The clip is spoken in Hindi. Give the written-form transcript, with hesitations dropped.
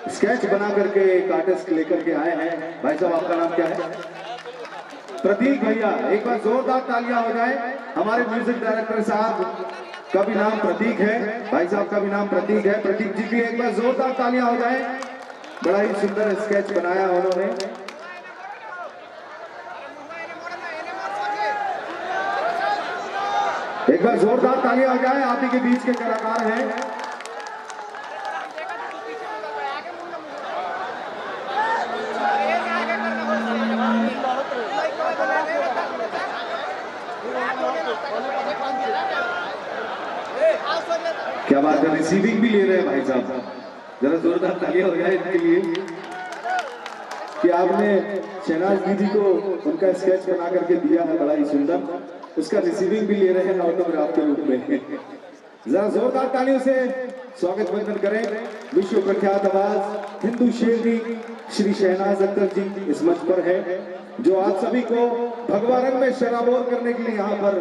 स्केच बना करके एक आर्टिस्ट लेकर के आए हैं। भाई साहब आपका नाम क्या है? प्रतीक भैया, एक बार जोरदार तालियां हो जाए। हमारे म्यूजिक डायरेक्टर साहब का भी नाम प्रतीक है, भाई साहब का भी नाम प्रतीक है। प्रतीक जी की एक बार जोरदार तालियां हो जाए। बड़ा ही सुंदर स्केच बनाया उन्होंने। एक बार जोरदार तालियां हो जाए। आप ही के बीच के कलाकार हैं। क्या बात है, रिसीविंग भी ले रहे हैं भाई साहब। जरा जोरदार तालियां हो जाए इनके लिए कि आपने शहनाज दीदी को उनका स्केच बना करके दिया है, बड़ा ही सुंदर। उसका रिसीविंग भी ले रहे हैं ऑटोग्राफ के रूप में। जरा जोरदार तालियों से स्वागत वंदन करें। विश्व प्रख्यात आवाज हिंदू शेरनी श्री शहनाज अख्तर जी इस मंच पर है, जो आप सभी को भगवा रंग में शराबोर करने के लिए यहाँ पर